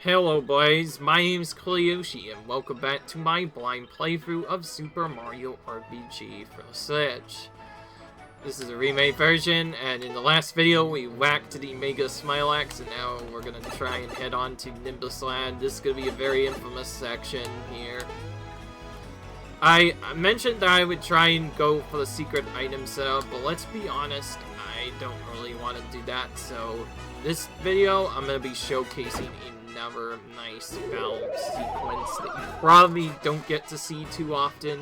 Hello boys, my name's Koyoshi and welcome back to my blind playthrough of Super Mario RPG for the Switch. This is a remake version, and in the last video we whacked the Mega Smilax, and now we're gonna try and head on to Nimbus Land. This is gonna be a very infamous section here. I mentioned that I would try and go for the secret item setup, but let's be honest, I don't really want to do that, so this video I'm gonna be showcasing another nice battle sequence that you probably don't get to see too often.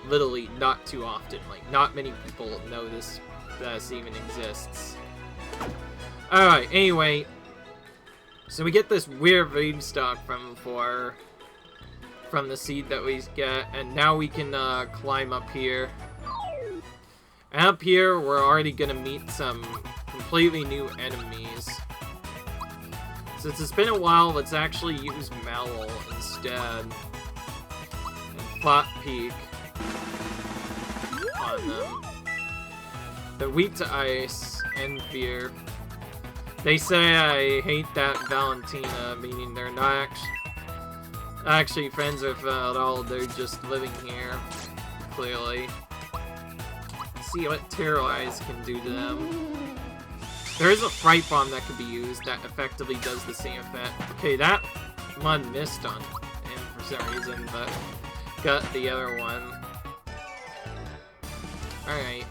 Literally not too often. Not many people know this even exists. Alright, anyway. So we get this weird beanstalk from the seed that we get, and now we can climb up here. And up here, we're already gonna meet some completely new enemies. Since it's been a while, let's actually use Mallow instead. And Plot Peak on them. They're weak to ice and fear. They say I hate that Valentina, meaning they're not actually friends with at all, they're just living here, clearly. Let's see what Terrorize can do to them. There is a Fright Bomb that can be used that effectively does the same effect. Okay, that one missed on him for some reason, but got the other one. Alright,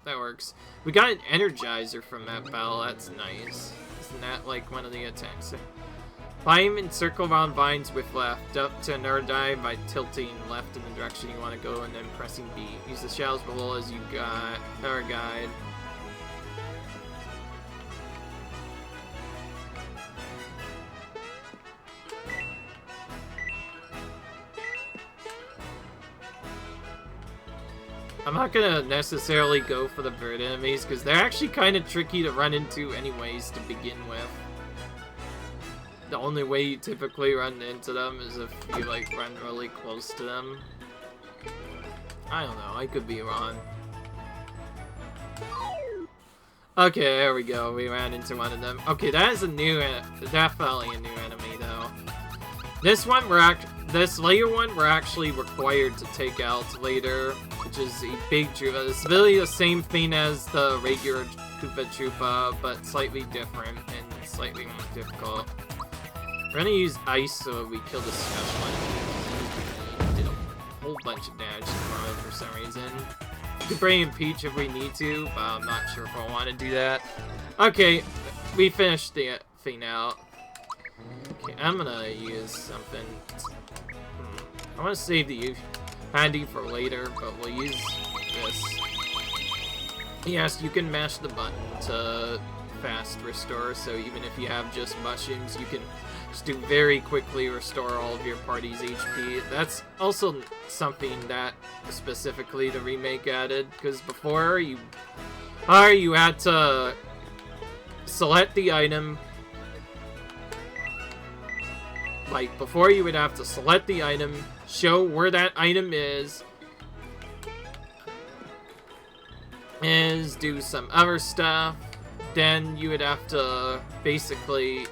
that works. We got an Energizer from that battle, that's nice. Isn't that like one of the attacks? Climb and circle around vines with left, up to another dive by tilting left in the direction you want to go and then pressing B. Use the shells below as you got our guide. I'm not gonna necessarily go for the bird enemies, because they're actually kind of tricky to run into anyways to begin with. The only way you typically run into them is if you, run really close to them. I don't know, I could be wrong. Okay, there we go, we ran into one of them. Okay, that is definitely a new enemy, though. This later one we're actually required to take out later, which is a big Troopa. It's really the same thing as the regular Koopa Troopa, but slightly different and slightly more difficult. We're gonna use ice so we kill the special one. Did a whole bunch of damage to it for some reason. We could bring in Peach if we need to, but I'm not sure if I want to do that. Okay, we finished the thing out. Okay, I'm gonna use something. I want to save the handy for later, but we'll use this. Yes, you can mash the button to fast restore, so even if you have just mushrooms, you can just very quickly restore all of your party's HP. That's also something that specifically the remake added, because before you had to select the item. Before you would have to select the item, show where that item is, do some other stuff, then you would have to basically,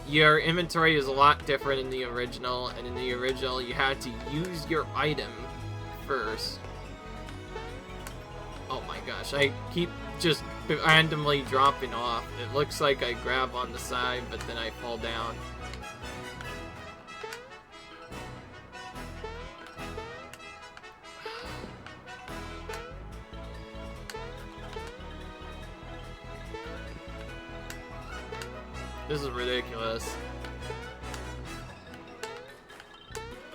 your inventory is a lot different in the original, and in the original you had to use your item first. Oh my gosh, I keep just randomly dropping off. It looks like I grab on the side, but then I fall down. This is ridiculous.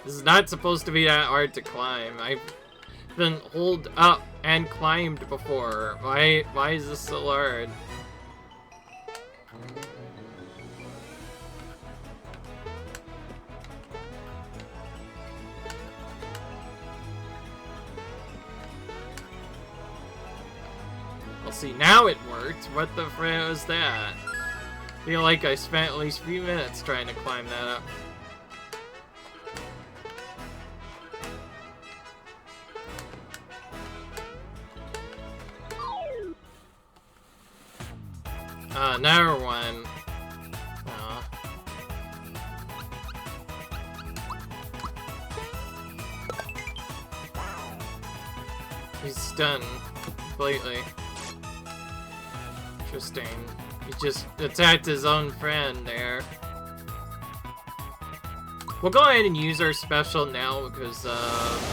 This is not supposed to be that hard to climb. I've been hold up and climbed before. Why is this so hard? Well, see, now it worked. What the frick was that? I feel like I spent at least a few minutes trying to climb that up. Another one. He's stunned completely. Interesting. He just attacked his own friend there. We'll go ahead and use our special now because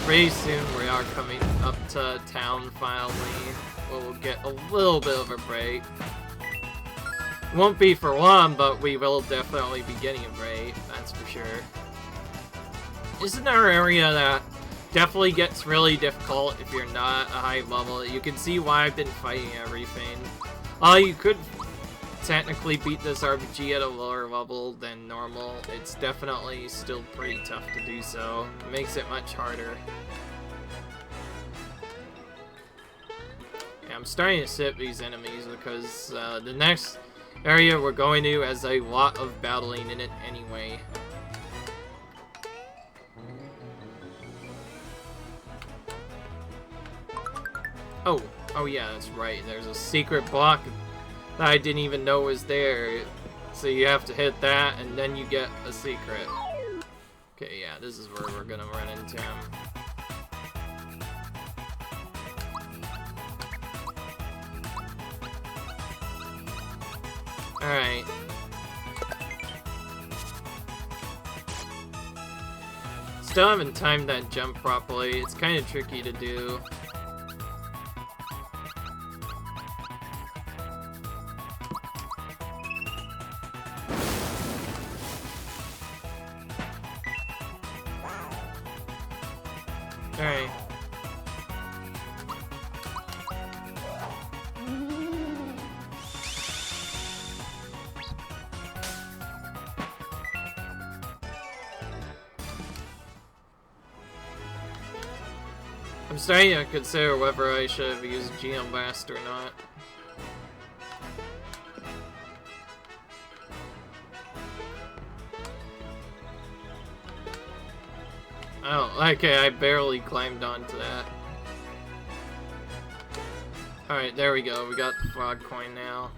pretty soon we are coming up to town finally. We'll get a little bit of a break. Won't be for long, but we will definitely be getting a break, that's for sure. This is another area that definitely gets really difficult if you're not a high level. You can see why I've been fighting everything. You could technically beat this RPG at a lower level than normal. It's definitely still pretty tough to do so. It makes it much harder. Yeah, I'm starting to sip these enemies because the next area we're going to has a lot of battling in it anyway. Oh yeah, that's right. There's a secret block that I didn't even know was there. So you have to hit that and then you get a secret. Okay, yeah, this is where we're gonna run into him. Alright. Still haven't timed that jump properly. It's kind of tricky to do. Alright. I'm starting to consider whether I should have used GM Blast or not. Oh, okay, I barely climbed onto that. Alright, there we go. We got the frog coin now.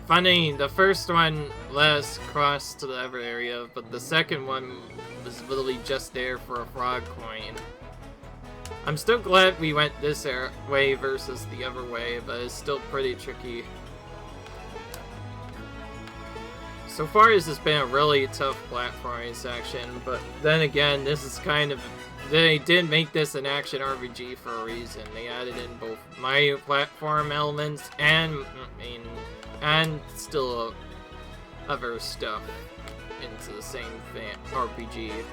Funny, the first one let us cross to the other area, but the second one was literally just there for a frog coin. I'm still glad we went this way versus the other way, but it's still pretty tricky. So far, this has been a really tough platforming section, but then again, this is kind of... They did make this an action RPG for a reason. They added in both Mario platform elements and still other stuff into the same RPG. In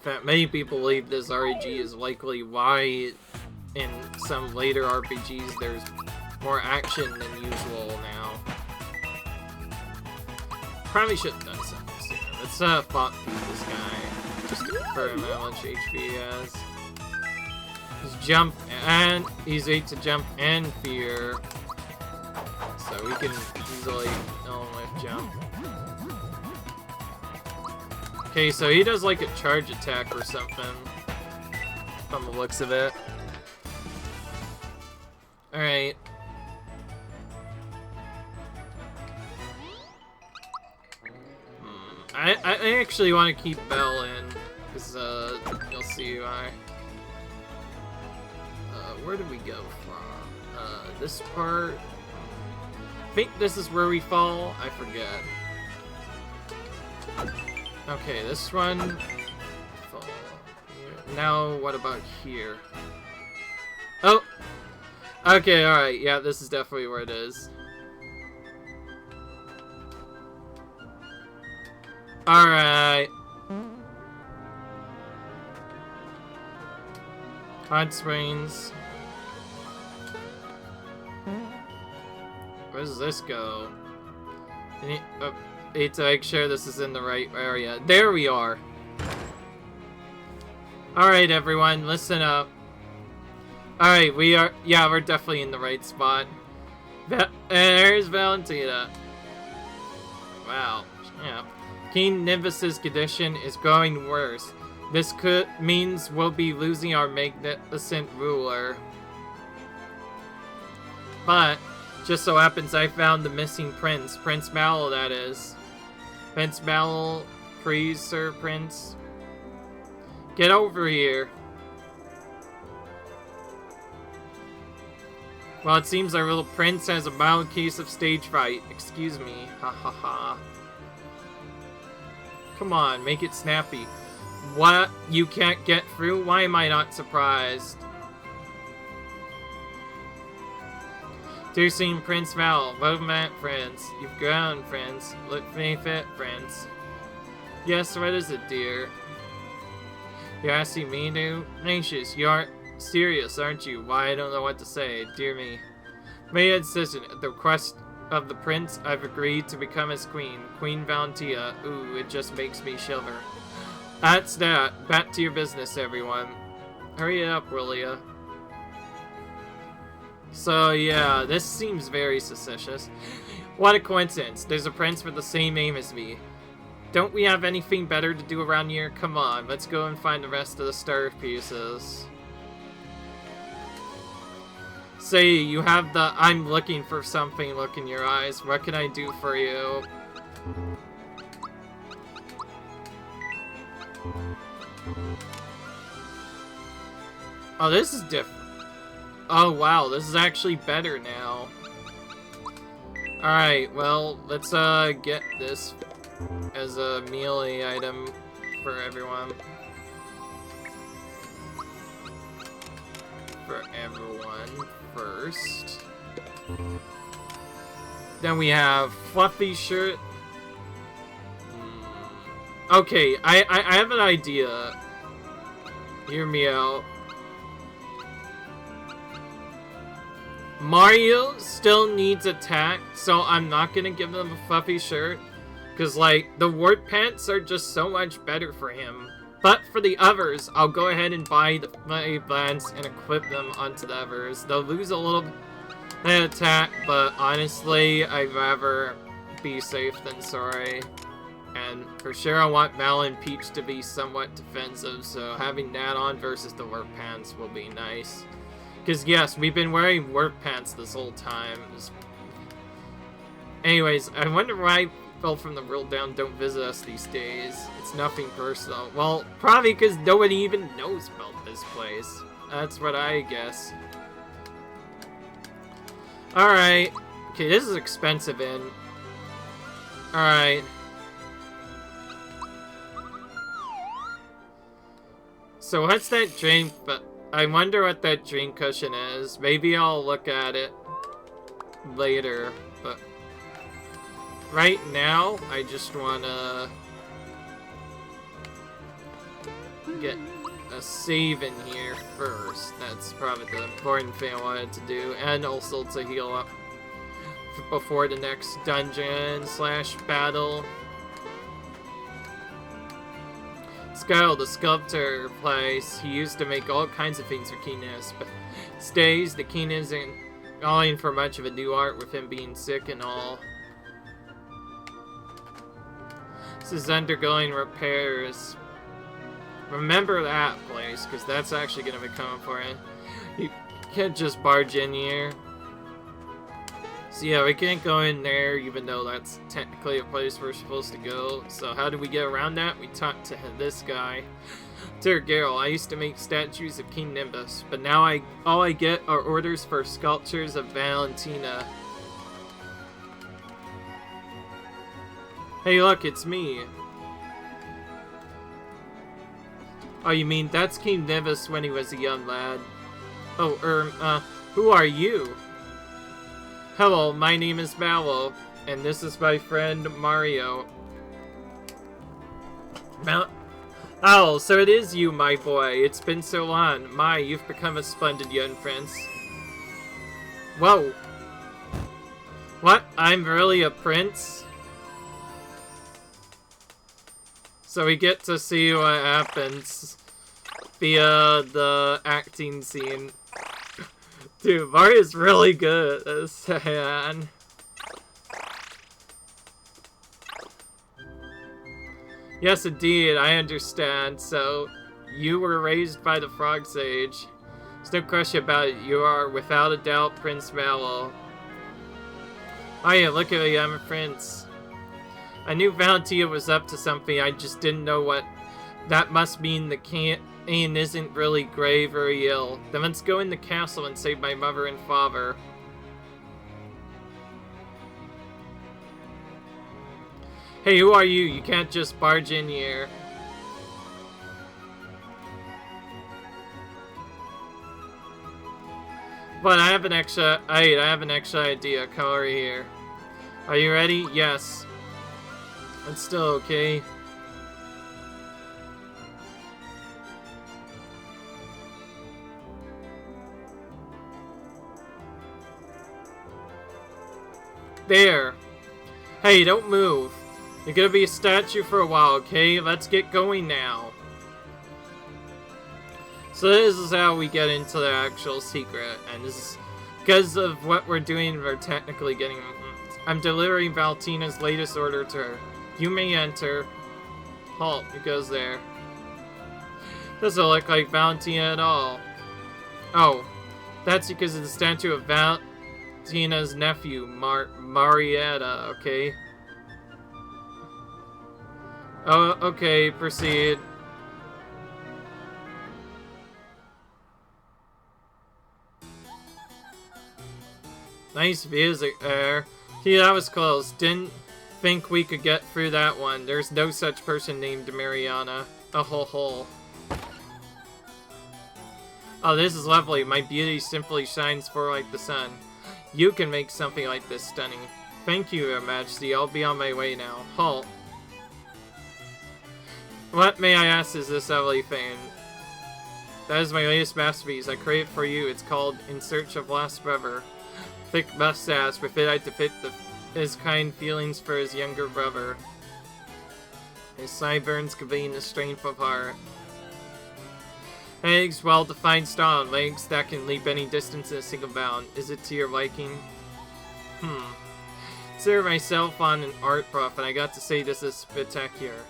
fact, many people believe this RPG is likely why in some later RPGs there's more action than usual now. Probably should have done something sooner. Let's bot feed this guy just to confirm how much HP he has. He's jump and he's weak to jump and fear, so we can easily kill him with jump. Okay, so he does like a charge attack or something from the looks of it. Alright. I actually want to keep Bell in, because you'll see why. Where did we go from? This part? I think this is where we fall. I forget. Okay, this one. Fall. Now, what about here? Oh! Okay, alright. Yeah, this is definitely where it is. Alright. Hot Springs. Where does this go? Need to make sure this is in the right area. There we are. Alright, everyone, listen up. Alright, we're definitely in the right spot. There's Valentina. Wow. Yeah. King Nimbus's condition is growing worse. This means we'll be losing our magnificent ruler. But, just so happens I found the missing prince. Prince Mallow, that is. Prince Mallow, please, Sir Prince. Get over here. Well, it seems our little prince has a mild case of stage fright. Excuse me. Ha ha ha. Come on, make it snappy. What? You can't get through? Why am I not surprised? Dear Seen Prince Val, welcome back, friends. You've grown, friends. Look me fit, friends. Yes, what is it, dear? You're asking me to? Anxious, you aren't serious, aren't you? Why, I don't know what to say. Dear me. Made a decision. At the request of the prince, I've agreed to become his queen. Queen Valentia. Ooh, it just makes me shiver. That's that. Back to your business, everyone. Hurry up, Willia. So, yeah, this seems very suspicious. What a coincidence. There's a prince with the same name as me. Don't we have anything better to do around here? Come on, let's go and find the rest of the star pieces. Say, you have the I'm looking for something look in your eyes. What can I do for you? Oh, this is different. Oh, wow, this is actually better now. Alright, well, let's get this as a melee item for everyone. For everyone first. Then we have Fluffy Shirt. Okay, I have an idea. Hear me out. Mario still needs attack, so I'm not gonna give him a fluffy shirt. Because, like, the warp pants are just so much better for him. But for the others, I'll go ahead and buy the my plants and equip them onto the others. They'll lose a little bit of attack, but honestly, I'd rather be safe than sorry. And for sure, I want Mal and Peach to be somewhat defensive, so having that on versus the warp pants will be nice. Because, yes, we've been wearing warp pants this whole time. Anyways, I wonder why people from the world down don't visit us these days. It's nothing personal. Well, probably because nobody even knows about this place. That's what I guess. Alright. Okay, this is expensive in. Alright. So what's that drink? But I wonder what that drink cushion is. Maybe I'll look at it later, but right now I just wanna get a save in here first. That's probably the important thing I wanted to do, and also to heal up before the next dungeon / battle. Skull, the sculptor place, he used to make all kinds of things for Keenus, but stays, the Keen isn't calling for much of a new art with him being sick and all. This is undergoing repairs. Remember that place, because that's actually going to be coming for it. You can't just barge in here. So yeah, we can't go in there, even though that's technically a place we're supposed to go. So how do we get around that? We talked to this guy. Dear Geralt, I used to make statues of King Nimbus, but now all I get are orders for sculptures of Valentina. Hey look, it's me. Oh, you mean that's King Nimbus when he was a young lad? Oh, who are you? Hello, my name is Mallow, and this is my friend Mario. Oh, so it is you, my boy. It's been so long. My, you've become a splendid young prince. Whoa. What? I'm really a prince? So we get to see what happens via the acting scene. Dude, Mario's really good at this, man. Yes, indeed, I understand. So, you were raised by the Frog Sage. There's no question about it. You are, without a doubt, Prince Mallow. Oh yeah, look at me, I'm a prince. I knew Valentina was up to something, I just didn't know what. That must mean the Cain isn't really grave or ill. Then let's go in the castle and save my mother and father. Hey, who are you? You can't just barge in here. But I have an extra idea. Come over here. Are you ready? Yes. It's still okay. There. Hey, don't move. You're gonna be a statue for a while, okay? Let's get going now. So this is how we get into the actual secret, and this is because of what we're doing, we're technically getting... I'm delivering Valentina's latest order to her. You may enter. Halt, it goes there. Doesn't look like Valentina at all. Oh, that's because of the statue of Valentina's nephew, Marietta, okay? Oh, okay, proceed. Nice music there. Gee, that was close. Didn't think we could get through that one. There's no such person named Mariana. A ho ho. Oh, this is lovely. My beauty simply shines for like the sun. You can make something like this stunning. Thank you, Your Majesty. I'll be on my way now. Halt. What, may I ask, is this lovely thing? That is my latest masterpiece. I create it for you. It's called In Search of Lost Brother. Thick mustache, with it I depict his kind feelings for his younger brother. His sideburns conveying the strength of heart. Legs, well-defined style, legs that can leap any distance in a single bound. Is it to your liking? Consider myself on an art prof, and I got to say this is spectacular.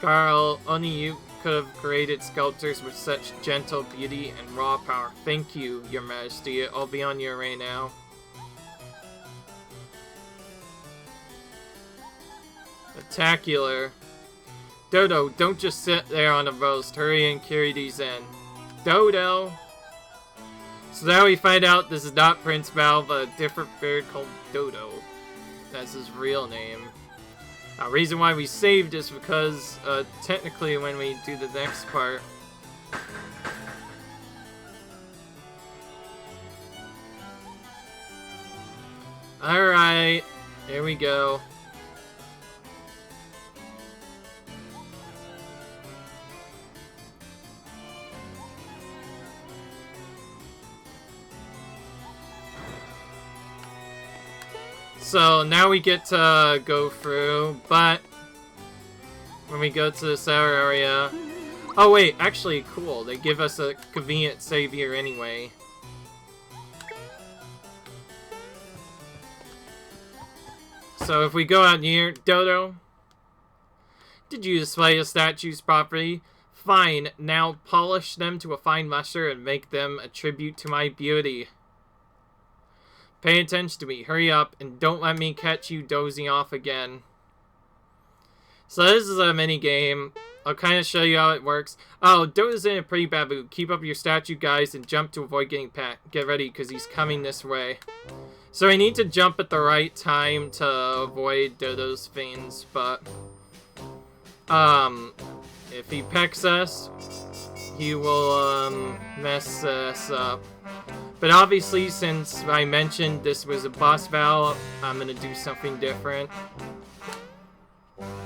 Carl, only you could have created sculptures with such gentle beauty and raw power. Thank you, Your Majesty. I'll be on your way now. Spectacular. Dodo, don't just sit there on a roast. Hurry and carry these in. Dodo! So now we find out this is not Prince Mal, but a different bird called Dodo. That's his real name. The reason why we saved is because, technically when we do the next part... Alright, here we go. So now we get to go through, but when we go to this other area... Oh wait, actually cool, they give us a convenient save here anyway. So if we go out here, Dodo, did you display the statues properly? Fine, now polish them to a fine luster and make them a tribute to my beauty. Pay attention to me, hurry up, and don't let me catch you dozing off again. So this is a mini game. I'll kind of show you how it works. Oh, Dodo's in a pretty bad mood. Keep up your statue, guys, and jump to avoid getting pecked. Get ready, because he's coming this way. So I need to jump at the right time to avoid Dodo's fiends, but... if he pecks us, he will, mess us up. But obviously, since I mentioned this was a boss battle, I'm gonna do something different.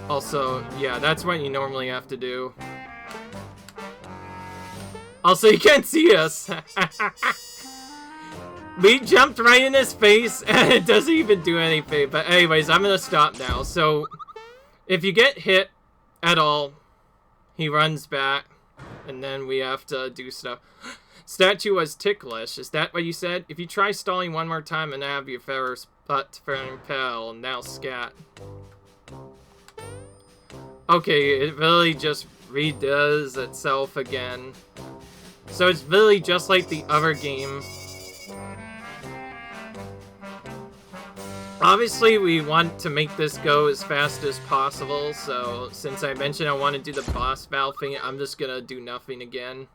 Also, yeah, that's what you normally have to do. Also, you can't see us! We jumped right in his face, and it doesn't even do anything. But anyways, I'm gonna stop now. So, if you get hit at all, he runs back, and then we have to do stuff. Statue was ticklish. Is that what you said? If you try stalling one more time and have your feathers butt for impel, now scat. Okay, it really just redoes itself again. So it's really just like the other game. Obviously, we want to make this go as fast as possible, so since I mentioned I want to do the boss battle thing, I'm just gonna do nothing again.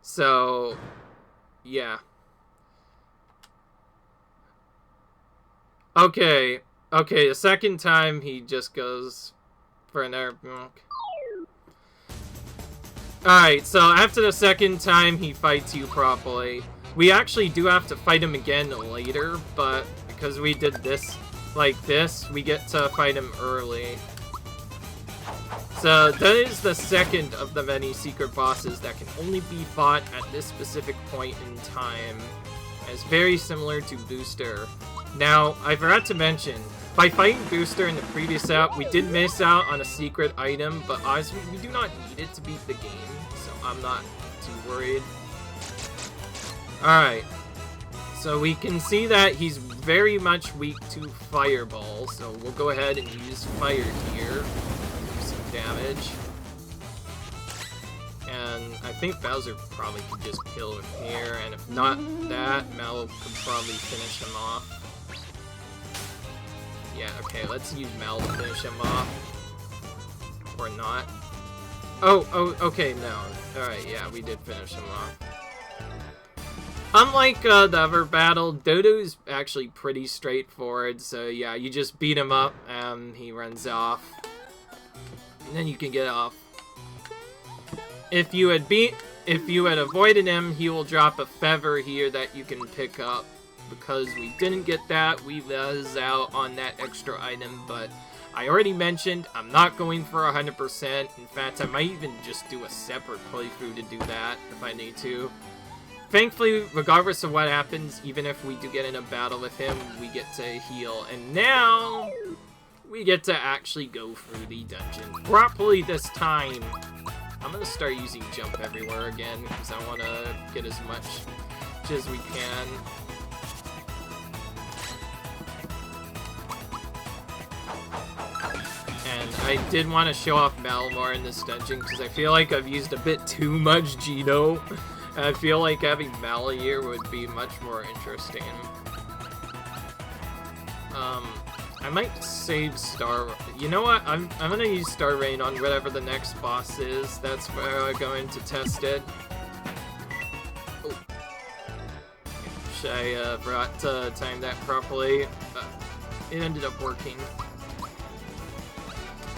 So, yeah. Okay, the second time he just goes for another... Alright, so after the second time he fights you properly, we actually do have to fight him again later, but because we did this like this, we get to fight him early. So that is the second of the many secret bosses that can only be fought at this specific point in time. It's very similar to Booster. Now, I forgot to mention, by fighting Booster in the previous app, we did miss out on a secret item, but honestly, we do not need it to beat the game, so I'm not too worried. Alright, so we can see that he's very much weak to Fireball, so we'll go ahead and use Fire here, do some damage. And I think Bowser probably could just kill him here, and if not that, Mel could probably finish him off. Yeah, okay, let's use Mel to finish him off. Or not. Oh, okay, no. Alright, yeah, we did finish him off. Unlike the other battle, Dodo's actually pretty straightforward, so yeah, you just beat him up, and he runs off. And then you can get off. If you had avoided him, he will drop a feather here that you can pick up. Because we didn't get that, we lose out on that extra item, but I already mentioned I'm not going for 100%. In fact, I might even just do a separate playthrough to do that if I need to. Thankfully, regardless of what happens, even if we do get in a battle with him, we get to heal. And now, we get to actually go through the dungeon properly this time. I'm going to start using jump everywhere again, because I want to get as much as we can. And I did want to show off Mel more in this dungeon, because I feel like I've used a bit too much Geno. And I feel like having Mel here would be much more interesting. I might save Star... You know what? I'm gonna use Star Rain on whatever the next boss is. That's where I'm going to test it. Oh. I forgot to time that properly. It ended up working.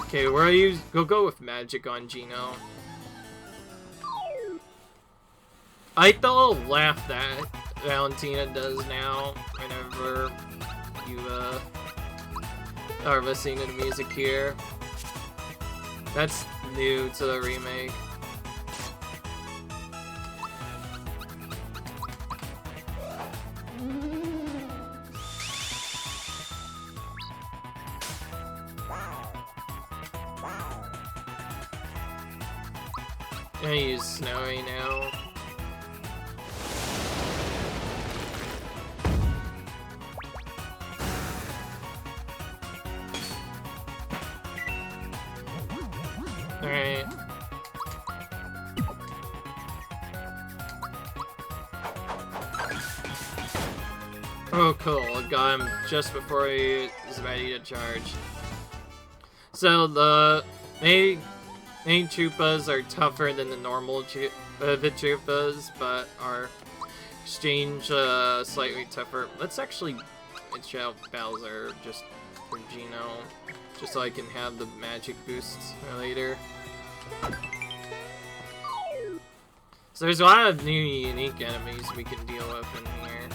Okay, we'll go with Magic on Geno. I like the little laugh that Valentina does now whenever you are listening to the music here. That's new to the remake. I'm gonna use Snowy now. Alright. Oh, cool. Got him just before he was ready to charge. So, the main Chupas are tougher than the normal Chupas, but are exchange slightly tougher. Let's actually itch out Bowser just for Geno, just so I can have the magic boosts later. So there's a lot of new unique enemies we can deal with in here.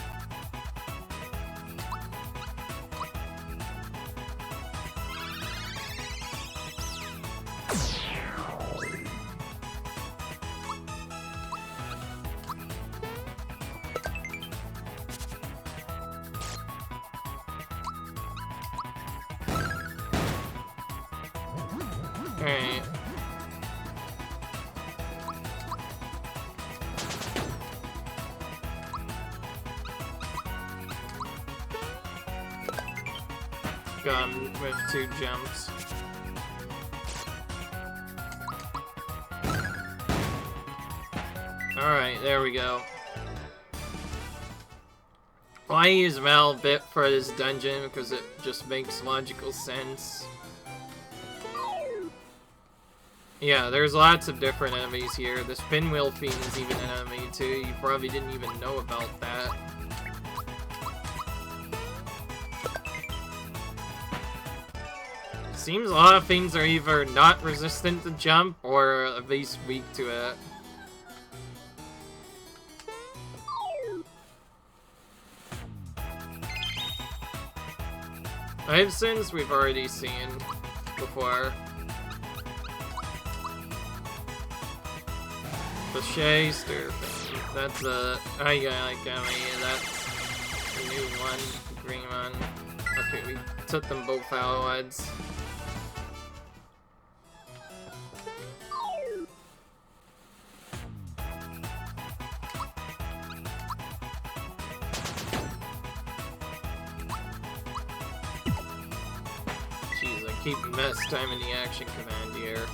Alright. Got him with 2 jumps. Alright, there we go. Well, I use Malbit for this dungeon because it just makes logical sense. Yeah, there's lots of different enemies here. This Pinwheel Fiend is even an enemy too. You probably didn't even know about that. Seems a lot of things are either not resistant to jump or at least weak to it. Ibsons we've already seen before. The Shaster thing. That's a... Oh yeah, like, that's a new one. The green one. Okay, we took them both out once. Jeez, I keep timing the action command here.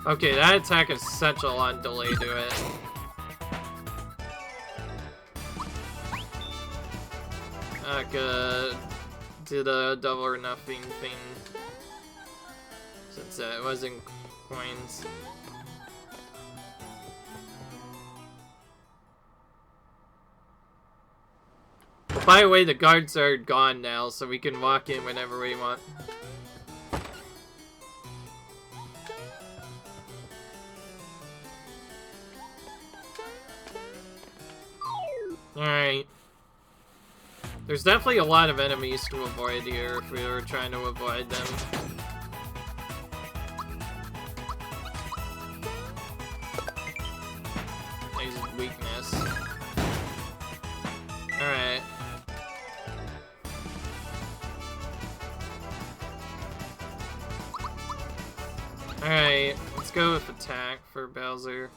Okay, that attack has such a long delay to it. Did a double or nothing thing. Since it wasn't coins. By the way, the guards are gone now, so we can walk in whenever we want. Alright. There's definitely a lot of enemies to avoid here if we were trying to avoid them. Nice weakness. Alright. Alright, let's go with attack for Bowser.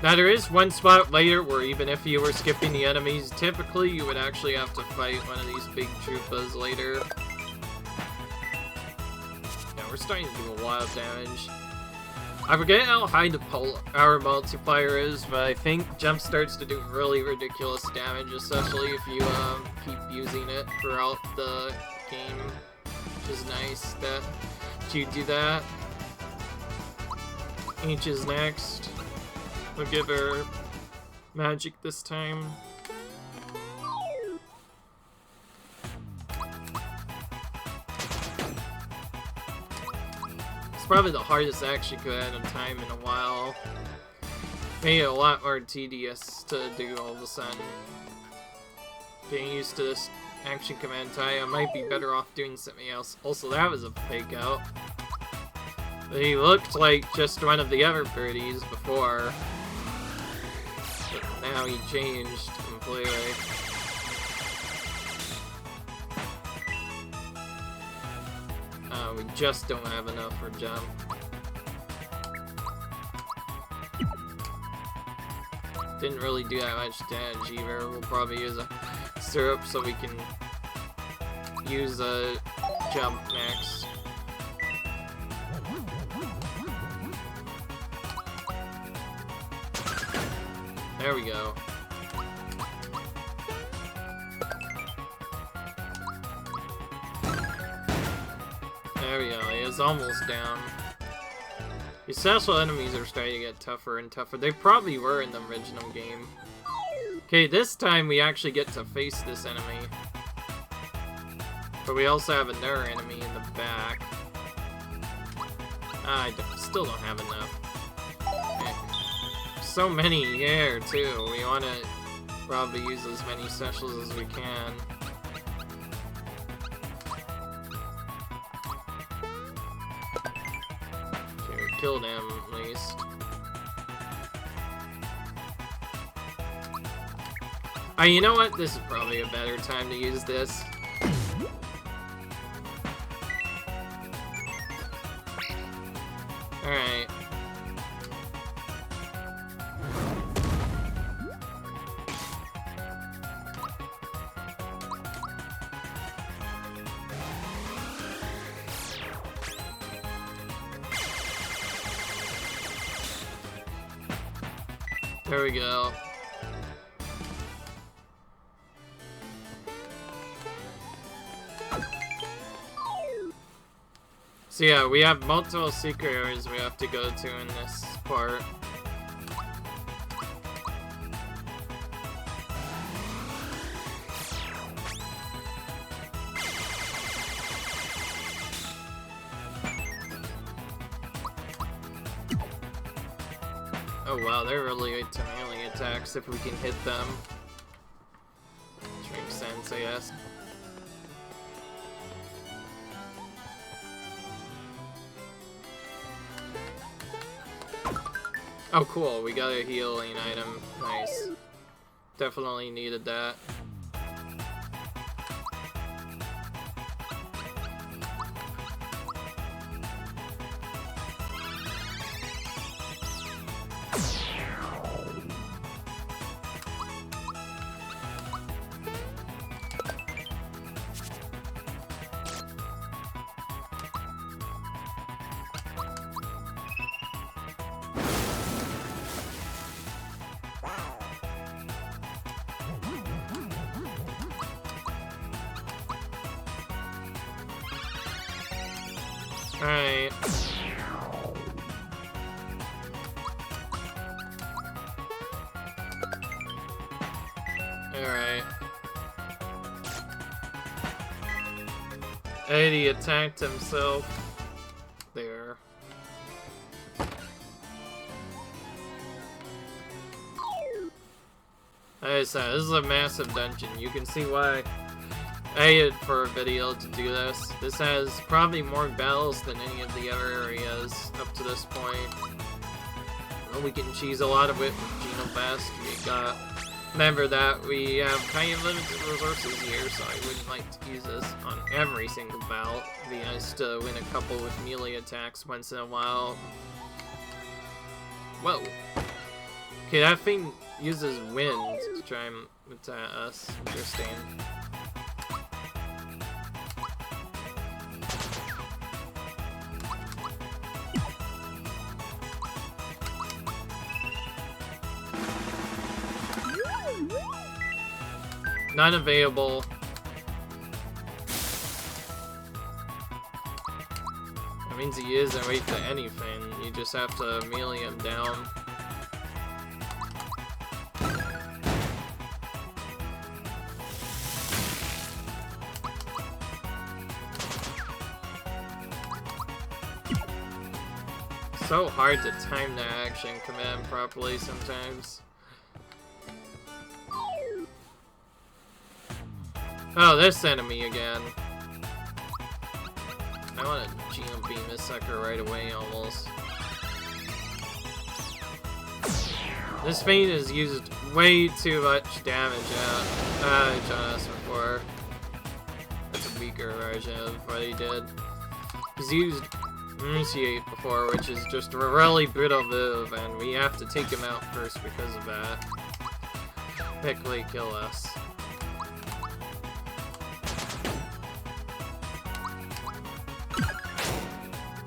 Now there is one spot later where even if you were skipping the enemies, typically you would actually have to fight one of these big Troopas later. Yeah, we're starting to do a lot of damage. I forget how high the power multiplier is, but I think jump starts to do really ridiculous damage, especially if you keep using it throughout the game, which is nice that you do that. H is next. We'll give her magic this time. It's probably the hardest action command in time in a while. Made it a lot more tedious to do all of a sudden. Getting used to this action command tie, I might be better off doing something else. Also, that was a fake out. He looked like just one of the other birdies before. But now he changed completely. We just don't have enough for jump. Didn't really do that much damage either. We'll probably use a syrup so we can use a jump next. There we go. There we go, he is almost down. These special enemies are starting to get tougher and tougher. They probably were in the original game. Okay, this time we actually get to face this enemy. But we also have another enemy in the back. I still don't have enough. Okay. So many here, too. We want to probably use as many specials as we can. Killed him, at least. Oh, you know what? This is probably a better time to use this. Alright. There we go. So yeah, we have multiple secret areas we have to go to in this part. Oh wow, they're really good to melee attacks if we can hit them. Which makes sense, I guess. Oh cool, we got a healing item. Nice. Definitely needed that. Alright. Alright. Eddie attacked himself. There. Like I said, this is a massive dungeon. You can see why I had for a video to do this. This has probably more battles than any of the other areas up to this point. Well, we can cheese a lot of it with Genobest. We got... Remember that we have kind of limited resources here, so I wouldn't like to use this on every single battle. It'd be nice to win a couple with melee attacks once in a while. Whoa. Okay, that thing uses wind to try and attack us. Interesting. Not available. That means he isn't weak to anything. You just have to melee him down. So hard to time the action command properly sometimes. Oh, this enemy again. I want to Geno beam this sucker right away, almost. This thing has used way too much damage on us before. That's a weaker version of what he did. He's used Initiate before, which is just a really brutal move, and we have to take him out first because of that. Quickly kill us.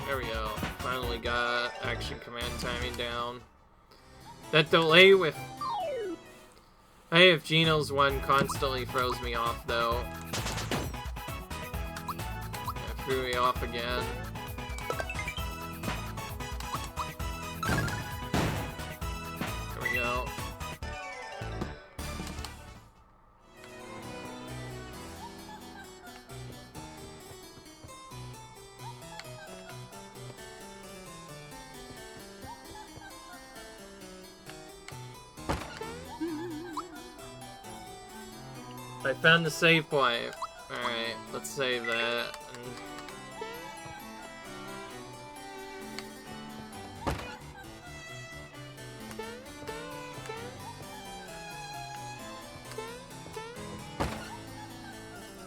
There we go. Finally got action command timing down. That delay with... Hey, if Geno's one constantly throws me off, though. It threw me off again. There we go. I found the save point. Alright, let's save that.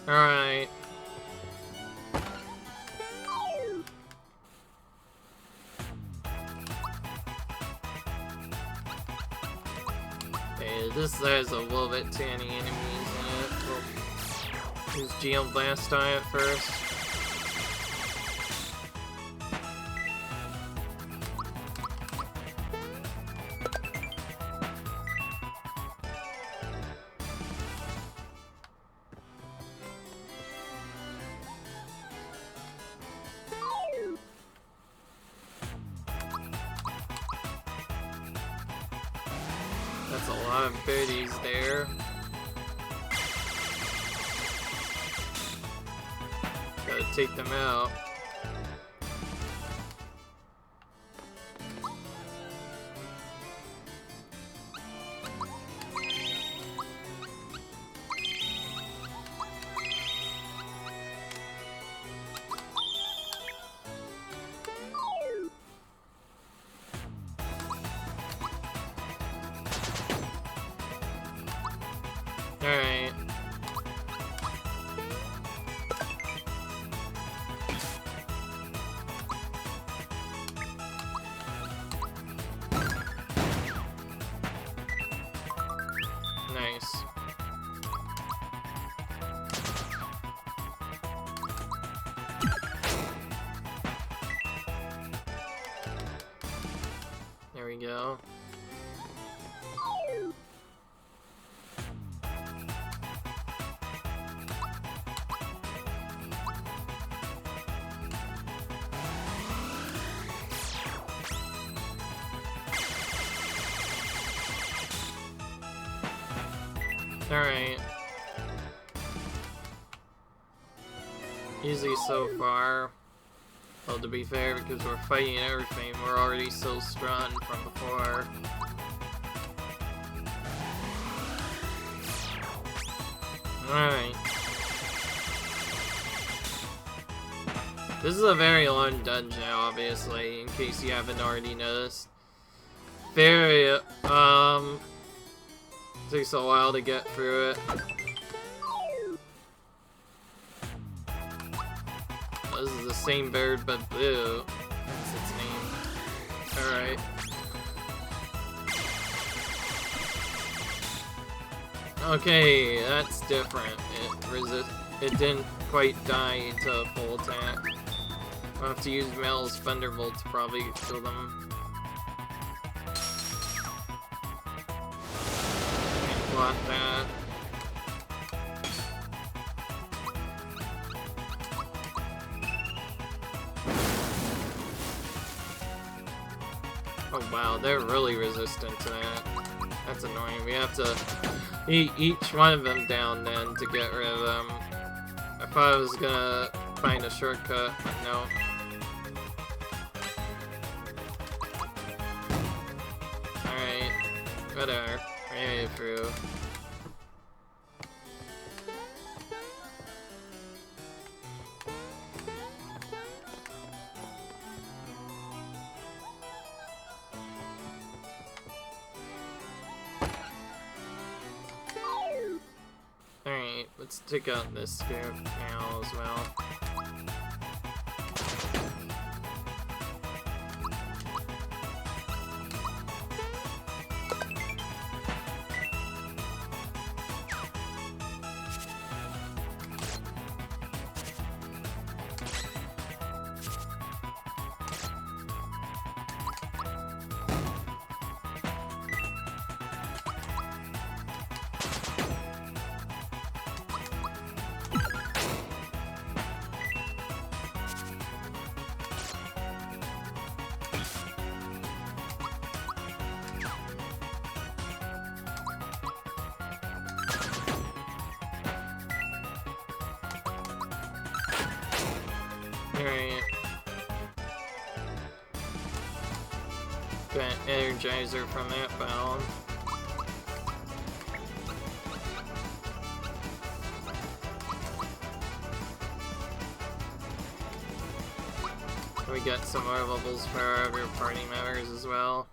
Alright. Okay, this has a little bit too many enemies. Use Geoblast on it first. That's a lot of birdies there. Gotta take them out. Alright. Nice. There we go. Alright. Easy so far. Well, to be fair, because we're fighting everything, we're already so strong from before. Alright. This is a very long dungeon, obviously, in case you haven't already noticed. Very, takes a while to get through it. This is the same bird, but blue. That's its name. Alright. Okay, that's different. It didn't quite die to full attack. I'll have to use Mel's Thunderbolt to probably kill them. Can't block that. Oh wow, they're really resistant to that. That's annoying. We have to eat each one of them down then to get rid of them. I thought I was gonna find a shortcut, but no. Alright, whatever. We made it through. Alright, let's take out this sphere now as well. Alright. Got Energizer from that bound. We got some more levels for our other party members as well.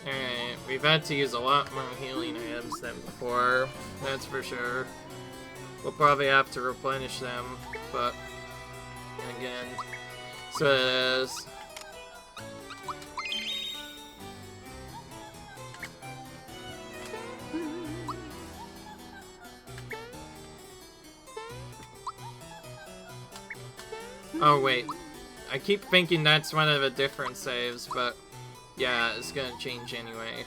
Alright, we've had to use a lot more healing items than before, that's for sure. We'll probably have to replenish them, but again, so it is. Oh wait, I keep thinking that's one of the different saves, but yeah, it's gonna change anyway.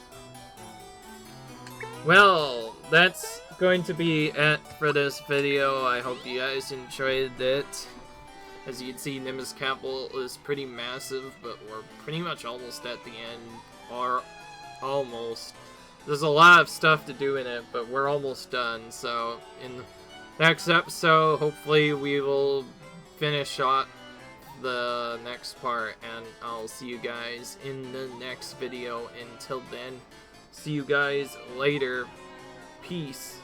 Well, that's going to be it for this video. I hope you guys enjoyed it. As you can see, Nimbus Capital is pretty massive, but we're pretty much almost at the end. Or almost. There's a lot of stuff to do in it, but we're almost done. So, in the next episode, hopefully we will finish off the next part, and I'll see you guys in the next video. Until then, see you guys later. Peace.